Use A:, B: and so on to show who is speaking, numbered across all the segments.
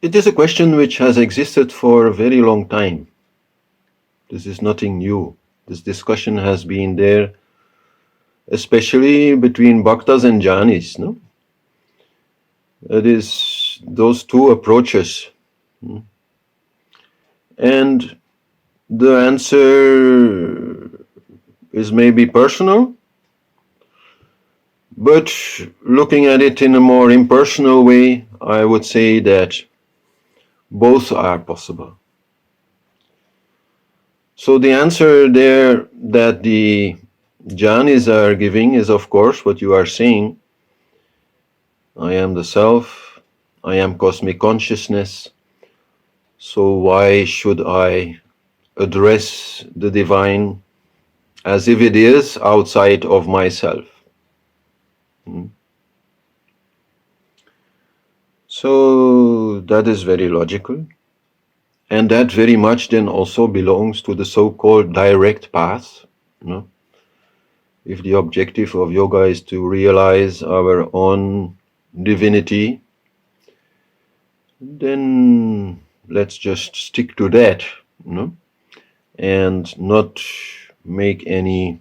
A: It is a question which has existed for a very long time. This is nothing new. This discussion has been there, especially between Bhaktas and Jnanis, no? That is, those two approaches. And the answer is maybe personal, but looking at it in a more impersonal way, I would say that both are possible. So the answer there that the Jnanis are giving is, of course, what you are saying. I am the self, I am cosmic consciousness, so why should I address the divine as if it is outside of myself? So that is very logical. And that very much then also belongs to the so-called direct path. No? If the objective of yoga is to realize our own divinity, then let's just stick to that, no? And not make any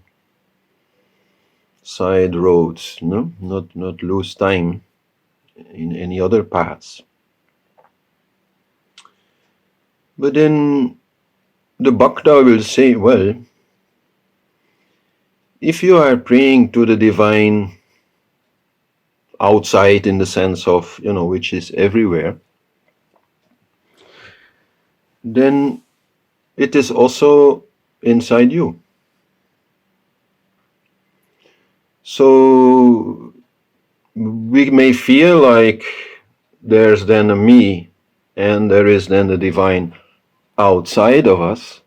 A: side roads, no? Not lose time in any other paths. But then the Bhakta will say, well, if you are praying to the divine outside in the sense of, which is everywhere, then it is also inside you. So we may feel like there's then a me and there is then the divine outside of us,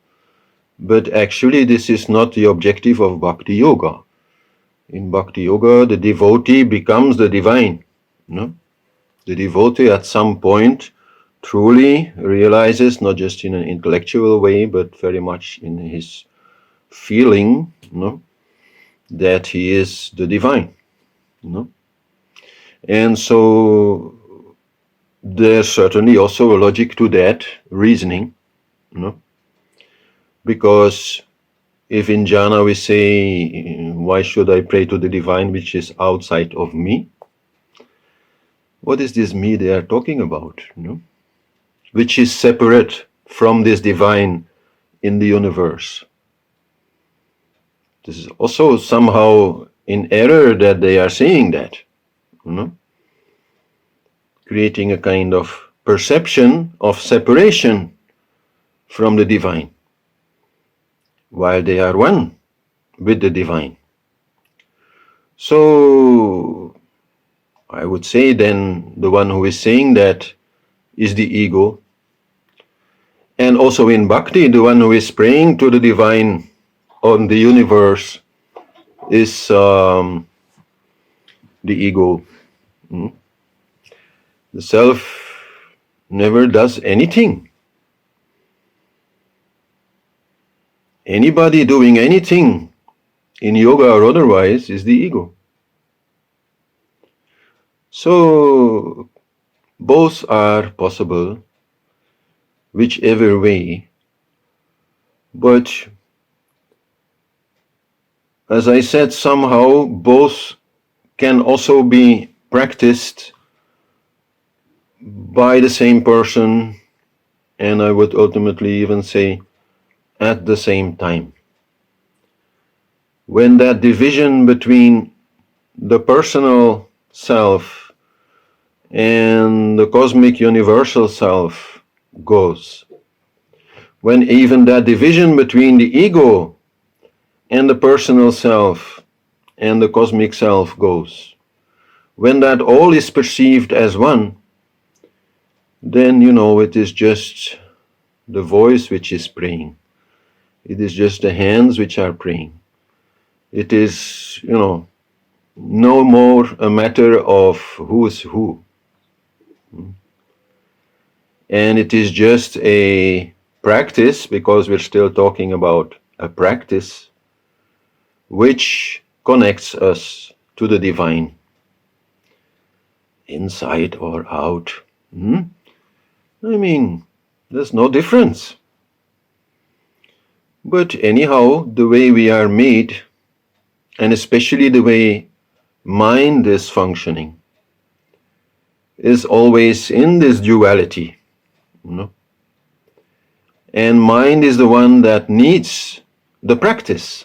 A: but actually this is not the objective of Bhakti Yoga. In Bhakti Yoga, the devotee becomes the divine. No? The devotee at some point truly realizes, not just in an intellectual way, but very much in his feeling, that he is the divine. And so there's certainly also a logic to that reasoning, because if in jhana we say, why should I pray to the divine which is outside of me? What is this me they are talking about? Which is separate from this divine in the universe. This is also somehow in error that they are saying that, creating a kind of perception of separation from the divine, while they are one with the divine. So I would say then the one who is saying that is the ego. And also in bhakti, the one who is praying to the divine on the universe is the ego. The self never does anything. Anybody doing anything in yoga or otherwise is the ego. So both are possible, whichever way, but as I said, somehow both can also be practiced by the same person, and I would ultimately even say at the same time. When that division between the personal self and the cosmic universal self goes, when even that division between the ego and the personal self and the cosmic self goes, when that all is perceived as one, then it is just the voice which is praying. It is just the hands which are praying. It is, no more a matter of who is who. And it is just a practice, because we're still talking about a practice, which connects us to the divine, inside or out. I mean, there's no difference. But anyhow, the way we are made, and especially the way mind is functioning, is always in this duality, you know. And mind is the one that needs the practice,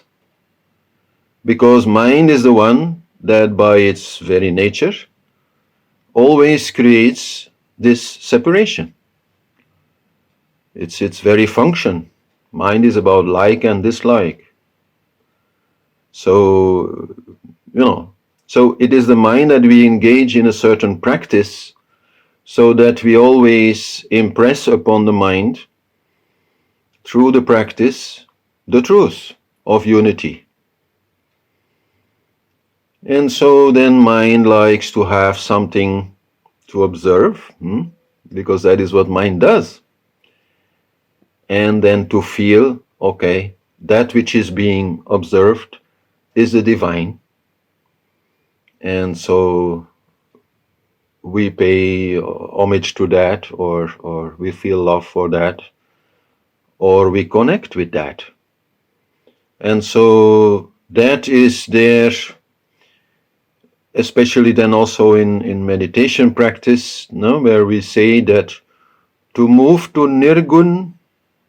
A: because mind is the one that by its very nature always creates this separation. It's its very function. Mind is about like and dislike. So, so it is the mind that we engage in a certain practice so that we always impress upon the mind through the practice the truth of unity. And so then mind likes to have something to observe, because that is what mind does. And then to feel, okay, that which is being observed is the divine. And so we pay homage to that, or we feel love for that, or we connect with that. And so that is there, especially then also in meditation practice, where we say that to move to Nirgun,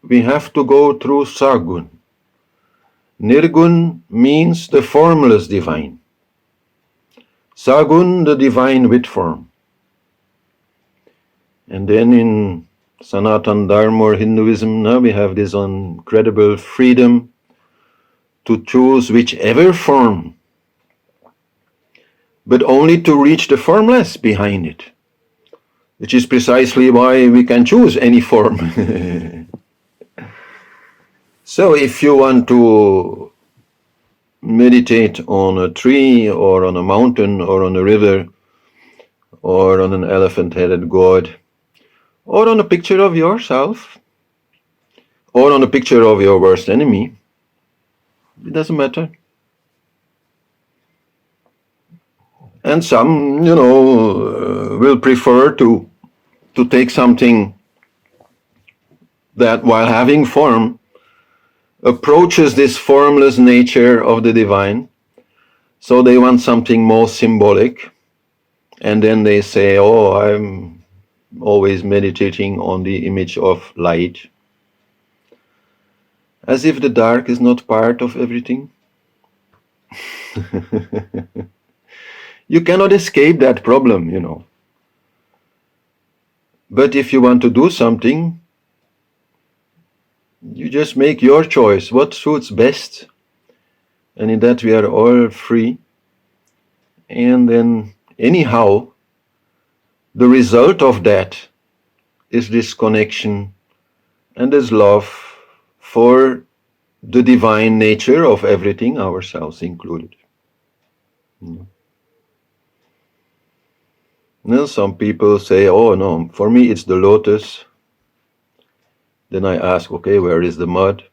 A: we have to go through Sagun. Nirgun means the formless divine. Sagun, the divine with form. And then in Sanatan Dharma or Hinduism, now we have this incredible freedom to choose whichever form, but only to reach the formless behind it, which is precisely why we can choose any form. So if you want to meditate on a tree or on a mountain or on a river or on an elephant-headed god or on a picture of yourself or on a picture of your worst enemy, it doesn't matter. And some, will prefer to take something that, while having form, approaches this formless nature of the divine. So they want something more symbolic. And then they say, oh, I'm always meditating on the image of light. As if the dark is not part of everything. You cannot escape that problem, But if you want to do something, you just make your choice, what suits best. And in that we are all free. And then anyhow, the result of that is this connection and this love for the divine nature of everything, ourselves included. Now, some people say, oh no, for me it's the lotus. Then I ask, okay, where is the mud?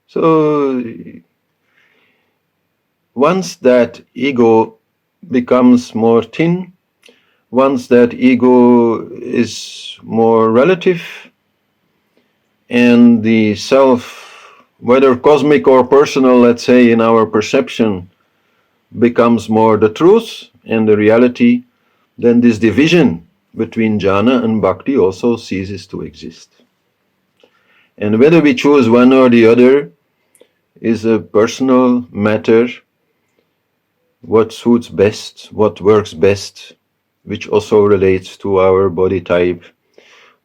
A: So once that ego becomes more thin, once that ego is more relative, and the self, whether cosmic or personal, let's say, in our perception, becomes more the truth and the reality, then this division between jhana and bhakti also ceases to exist. And whether we choose one or the other is a personal matter, what suits best, what works best, which also relates to our body type,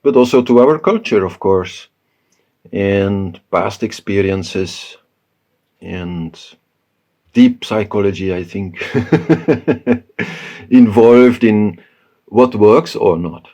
A: but also to our culture, of course, and past experiences, and deep psychology, I think, involved in what works or not.